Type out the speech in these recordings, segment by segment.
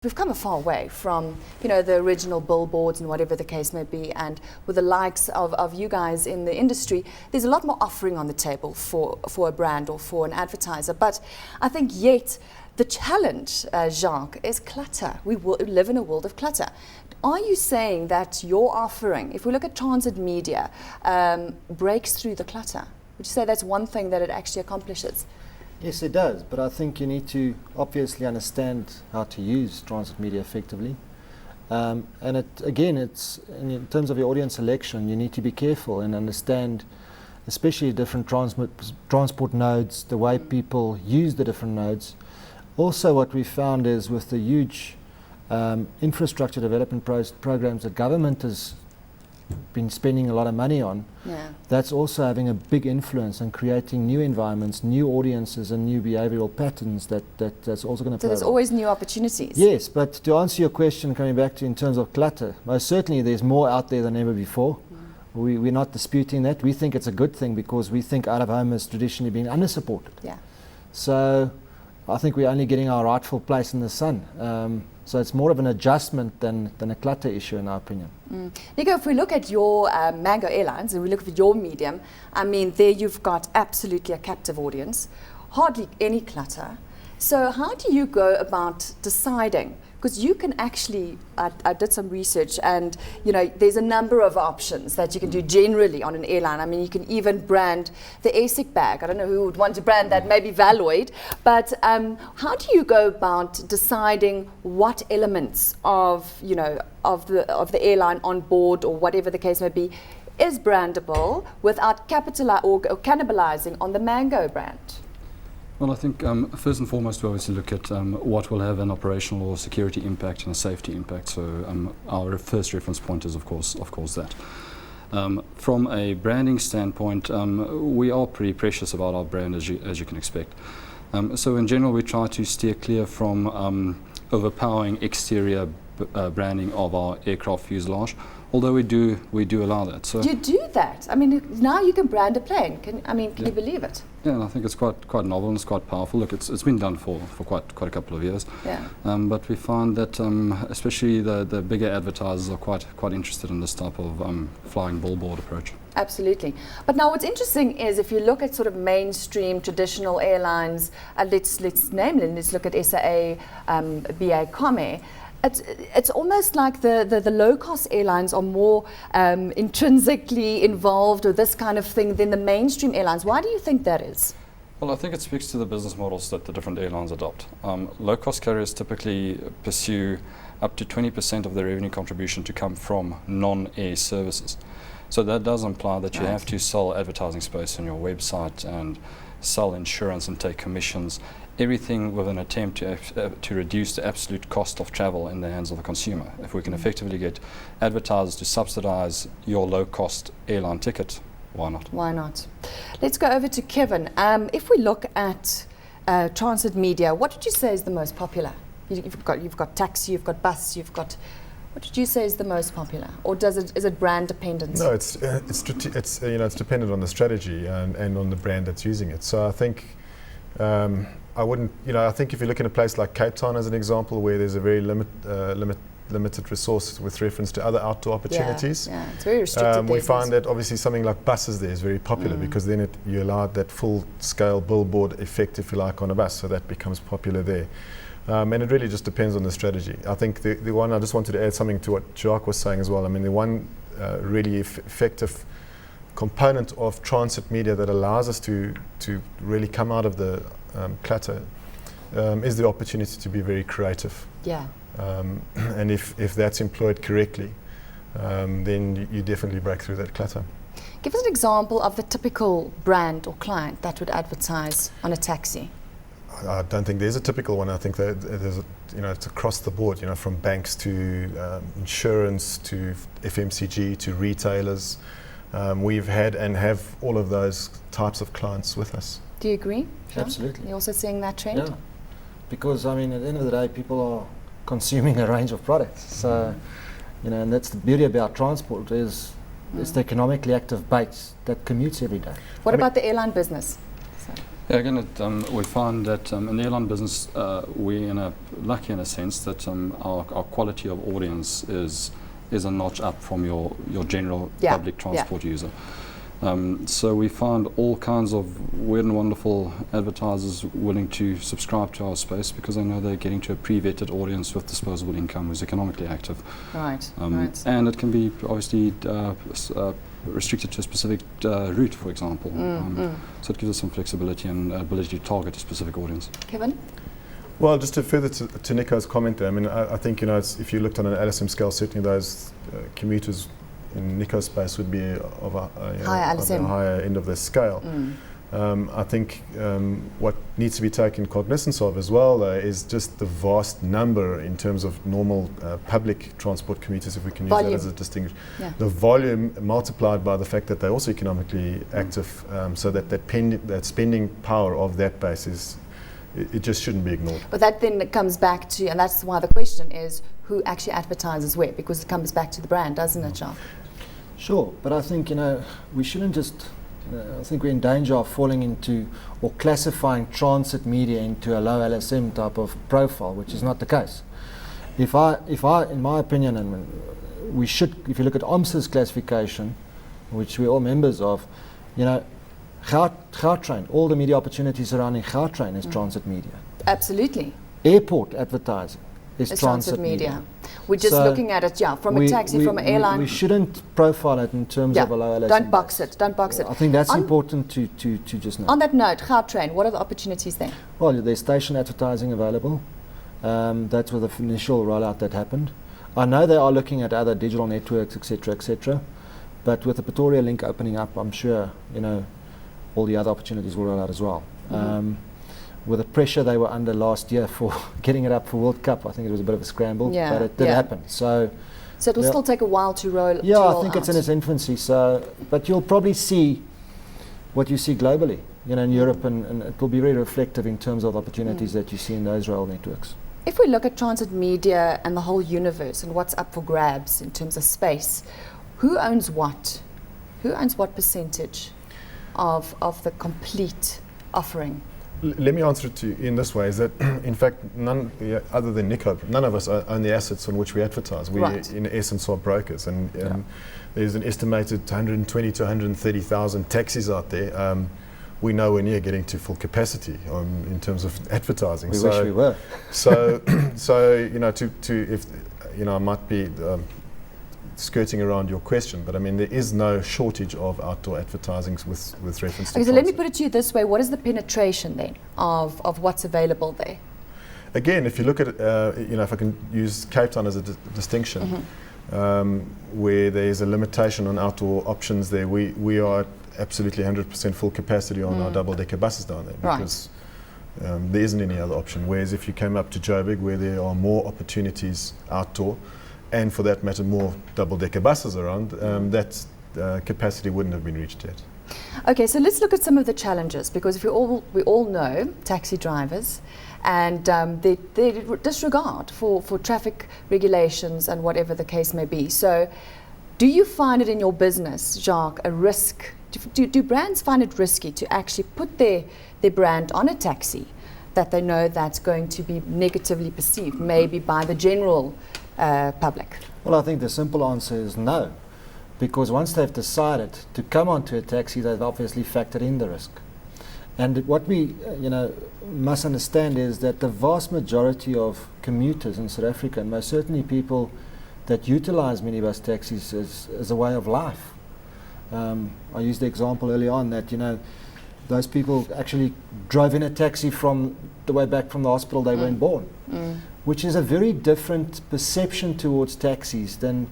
We've come a far way from, the original billboards and whatever the case may be, and with the likes of you guys in the industry, there's a lot more offering on the table for a brand or for an advertiser. But I think yet the challenge, Jacques, is clutter. We live in a world of clutter. Are you saying that your offering, if we look at transit media, breaks through the clutter? Would you say that's one thing that it actually accomplishes? Yes, it does, but I think you need to obviously understand how to use transit media effectively. And it's in terms of your audience selection, you need to be careful and understand, especially different transport nodes, the way people use the different nodes. Also, what we found is with the huge infrastructure development programs that government has been spending a lot of money on, that's also having a big influence and creating new environments, new audiences and new behavioral patterns that's also going to play. So there's always new opportunities. Yes, but to answer your question, coming back to in terms of clutter, most certainly there's more out there than ever before. We're not disputing that. We think it's a good thing because we think out of home has traditionally been undersupported. Yeah. So I think we're only getting our rightful place in the sun. So it's more of an adjustment than a clutter issue, in our opinion. Nico, if we look at your Mango Airlines and we look at your medium, I mean, there you've got absolutely a captive audience, hardly any clutter. So how do you go about deciding? Because you can actually, I did some research and, there's a number of options that you can do generally on an airline. I mean, you can even brand the ASIC bag. I don't know who would want to brand that, maybe Valoid. But how do you go about deciding what elements of the airline on board or whatever the case may be is brandable without cannibalizing on the Mango brand? Well, I think first and foremost we obviously look at what will have an operational or security impact and a safety impact. So our first reference point is of course that. From a branding standpoint, we are pretty precious about our brand, as you can expect. So in general, we try to steer clear from overpowering exterior branding of our aircraft fuselage. Although we do allow that. So you do that? I mean, now you can brand a plane. Can you believe it? Yeah, and I think it's quite novel and it's quite powerful. Look, it's been done for quite a couple of years. Yeah. But we find that especially the bigger advertisers are quite interested in this type of flying billboard approach. Absolutely. But now what's interesting is if you look at sort of mainstream traditional airlines, let's look at SAA, BA Comair. It's almost like the low-cost airlines are more intrinsically involved with this kind of thing than the mainstream airlines. Why do you think that is? Well, I think it speaks to the business models that the different airlines adopt. Low-cost carriers typically pursue up to 20% of their revenue contribution to come from non-air services. So that does imply that you have to sell advertising space on your website and sell insurance and take commissions. Everything with an attempt to reduce the absolute cost of travel in the hands of the consumer. If we can effectively get advertisers to subsidize your low-cost airline ticket, why not? Why not? Let's go over to Kevin. If we look at transit media, what would you say is the most popular? You've got taxi, you've got bus, what did you say is the most popular, or is it brand dependent? No, it's dependent on the strategy and on the brand that's using it. So I think. I think if you look in a place like Cape Town as an example, where there's a very limited resource with reference to other outdoor opportunities. Yeah, it's very restricted. We find that obviously something like buses there is very popular because then you allow that full-scale billboard effect, if you like, on a bus, so that becomes popular there. And it really just depends on the strategy. I think the one, I just wanted to add something to what Jacques was saying as well. I mean, the one really effective component of transit media that allows us to really come out of the clutter is the opportunity to be very creative. Yeah. And if that's employed correctly, then you definitely break through that clutter. Give us an example of the typical brand or client that would advertise on a taxi. I don't think there's a typical one. I think that there's it's across the board, from banks to insurance to FMCG to retailers. We've had and have all of those types of clients with us. Do you agree? Absolutely. You're also seeing that trend? Yeah, because at the end of the day, people are consuming a range of products. So, and that's the beauty about transport is it's the economically active base that commutes every day. What about the airline business? Yeah, again, we find that in the airline business, we're lucky in a sense that our quality of audience is a notch up from your general public transport user. So we find all kinds of weird and wonderful advertisers willing to subscribe to our space because they know they're getting to a pre-vetted audience with disposable income who's economically active. Right. And it can be obviously restricted to a specific route, for example. So it gives us some flexibility and ability to target a specific audience. Kevin? Well, just to further to Nico's comment there, I mean, I think, if you looked on an LSM scale, certainly those commuters in Nico's space would be of a higher of the higher end of the scale. I think what needs to be taken cognizance of as well is just the vast number in terms of normal public transport commuters, if we can use that as a distinguish. The volume multiplied by the fact that they're also economically active, so that spending power of that base it just shouldn't be ignored. But that then comes back to, and that's why the question is, who actually advertises where? Because it comes back to the brand, doesn't it, Jacques? Sure, but I think, we shouldn't just, I think we're in danger of falling into or classifying transit media into a low LSM type of profile, which is not the case. If I, in my opinion, and we should, if you look at OMS's classification, which we're all members of, Gautrain, all the media opportunities surrounding Gautrain is transit media. Absolutely. Airport advertising is transit media. We're just looking at it, from a taxi, from an airline. We shouldn't profile it in terms of a low LSM. Don't box it. I think that's important to just know. On that note, Gautrain, what are the opportunities there? Well, there's station advertising available. That's with the initial rollout that happened. I know they are looking at other digital networks, etc. But with the Pretoria link opening up, I'm sure, all the other opportunities will roll out as well. With the pressure they were under last year for getting it up for World Cup, I think it was a bit of a scramble, but it did happen. So it will still take a while to roll. Yeah, I think it's in its infancy. But you'll probably see what you see globally, in Europe, and it will be very reflective in terms of opportunities that you see in those rail networks. If we look at transit media and the whole universe and what's up for grabs in terms of space, who owns what? Who owns what percentage of the complete offering? Let me answer it to you in this way, is that in fact, none other than Nico, none of us own the assets on which we advertise. We, in essence, are brokers, and there's an estimated 120 to 130,000 taxis out there. We're nowhere near getting to full capacity in terms of advertising. We wish we were. So if I might be skirting around your question, but I mean, there is no shortage of outdoor advertising with reference to so let me put it to you this way. What is the penetration then of what's available there? Again, if you look at if I can use Cape Town as a distinction, where there's a limitation on outdoor options there, we are absolutely 100% full capacity on our double-decker buses down there, because there isn't any other option. Whereas if you came up to Joburg, where there are more opportunities outdoor, and for that matter more double-decker buses around, that capacity wouldn't have been reached yet. Okay, so let's look at some of the challenges, because if we all know taxi drivers and their disregard for traffic regulations and whatever the case may be. So do you find it in your business, Jacques, a risk? Do brands find it risky to actually put their brand on a taxi that they know that's going to be negatively perceived, maybe by the general public? Well, I think the simple answer is no, because once they've decided to come onto a taxi, they've obviously factored in the risk. And what we must understand is that the vast majority of commuters in South Africa, and most certainly people that utilize minibus taxis as a way of life. I used the example early on that those people actually drove in a taxi from the way back from the hospital they weren't born, which is a very different perception towards taxis than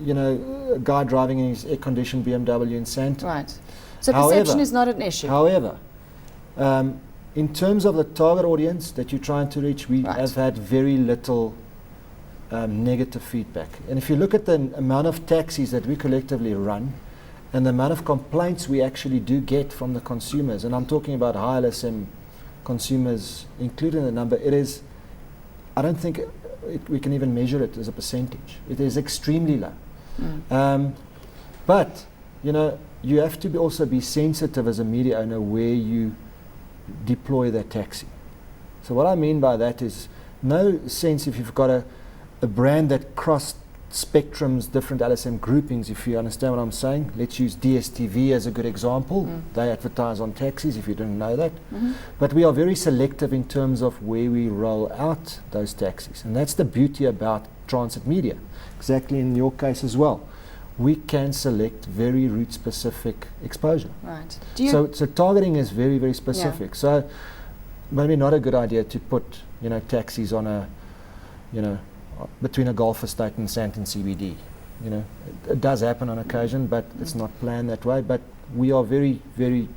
a guy driving in his air-conditioned BMW in Sandton. Right. So perception is not an issue. However, in terms of the target audience that you're trying to reach, we have had very little negative feedback. And if you look at the amount of taxis that we collectively run, and the amount of complaints we actually do get from the consumers, and I'm talking about high LSM consumers, including the number, it is, I don't think we can even measure it as a percentage. It is extremely low. But, you have to also be sensitive as a media owner where you deploy that taxi. So what I mean by that is no sense if you've got a brand that crossed spectrums, different LSM groupings, if you understand what I'm saying. Let's use DSTV as a good example. They advertise on taxis, if you didn't know that. But we are very selective in terms of where we roll out those taxis. And that's the beauty about transit media. Exactly in your case as well. We can select very route-specific exposure. Right. So targeting is very, very specific. So maybe not a good idea to put, taxis on a, between a Gulf estate and Sandton CBD. It does happen on occasion, but it's not planned that way. But we are very, very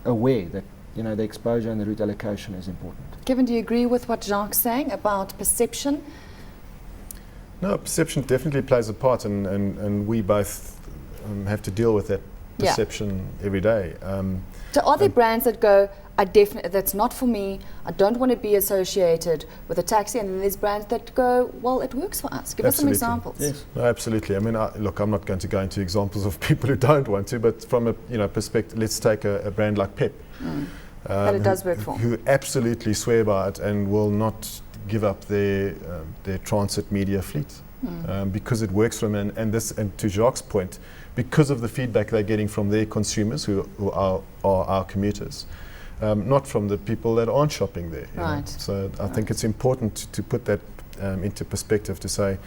aware that the exposure and the route allocation is important. Kevin, do you agree with what Jacques is saying about perception? No, perception definitely plays a part, and we both have to deal with that perception every day. So are there brands that go, that's not for me, I don't want to be associated with a taxi, and then there's brands that go, well, it works for us. Give us some examples. Yes. No, absolutely. I mean, look, I'm not going to go into examples of people who don't want to, but from a perspective, let's take a brand like Pep. That it does work for. Who absolutely swear by it and will not give up their transit media fleet because it works for them. And to Jacques' point, because of the feedback they're getting from their consumers who are our commuters, not from the people that aren't shopping there. Right. So I think it's important to put that into perspective, to say,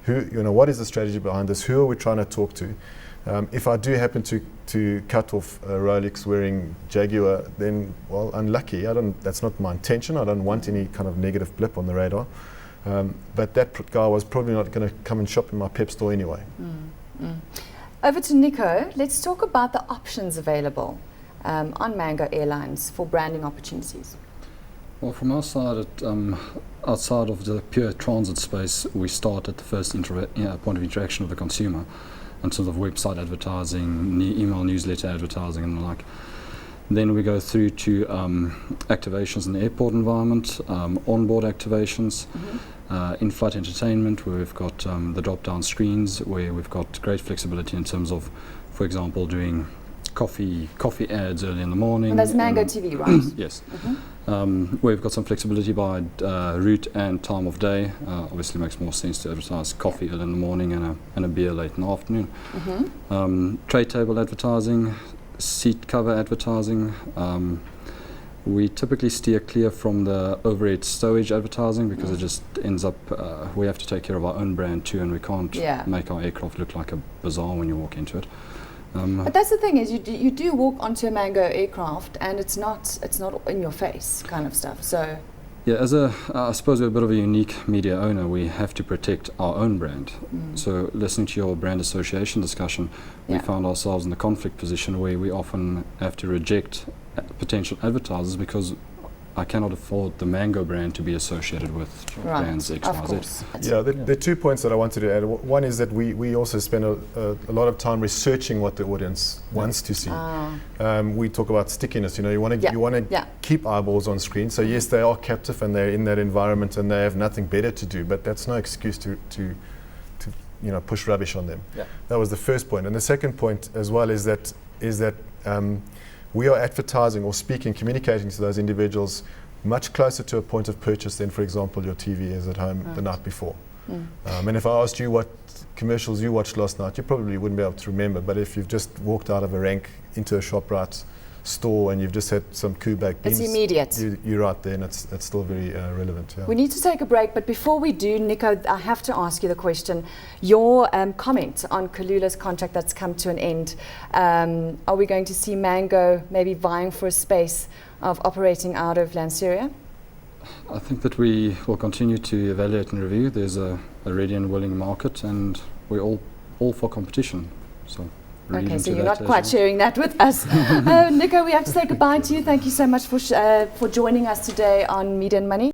what is the strategy behind this? Who are we trying to talk to? If I do happen to cut off a Rolex wearing Jaguar, then, well, unlucky. That's not my intention. I don't want any kind of negative blip on the radar. But that guy was probably not going to come and shop in my Pep store anyway. Over to Nico. Let's talk about the options available on Mango Airlines for branding opportunities. Well, from our side, outside of the pure transit space, we start at the first point of interaction of the consumer in terms of website advertising, email newsletter advertising and the like. Then we go through to activations in the airport environment, onboard activations, in-flight entertainment, where we've got the drop-down screens, where we've got great flexibility in terms of, for example, doing coffee ads early in the morning. And that's Mango TV, right? Yes. We've got some flexibility by route and time of day. Obviously makes more sense to advertise coffee early in the morning and a beer late in the afternoon. Tray table advertising, seat cover advertising. We typically steer clear from the overhead stowage advertising because it just ends up, we have to take care of our own brand too, and we can't make our aircraft look like a bazaar when you walk into it. But that's the thing is, you do walk onto a Mango aircraft, and it's not in your face kind of stuff. So yeah, I suppose we're a bit of a unique media owner. We have to protect our own brand. So listening to your brand association discussion, we found ourselves in the conflict position where we often have to reject potential advertisers because I cannot afford the Mango brand to be associated with brands X, Y, Z. Yeah, there are 2 points that I wanted to add. One is that we also spend a lot of time researching what the audience wants to see. We talk about stickiness. You want to keep eyeballs on screen. So yes, they are captive and they're in that environment and they have nothing better to do. But that's no excuse to push rubbish on them. Yeah. That was the first point. And the second point as well is that we are advertising or communicating to those individuals much closer to a point of purchase than, for example, your TV is at home the night before. And if I asked you what commercials you watched last night, you probably wouldn't be able to remember. But if you've just walked out of a rank into a ShopRite store and you've just had some baked beans, it's immediate. You're right there, and it's still very relevant. Yeah. We need to take a break, but before we do, Nico, I have to ask you the question. Your comment on Kalula's contract that's come to an end. Are we going to see Mango maybe vying for a space of operating out of Lanseria? I think that we will continue to evaluate and review. There's a ready and willing market, and we're all for competition. So. Okay, so you're not quite sharing that with us. Nico, we have to say goodbye to you. Thank you so much for joining us today on Media and Money.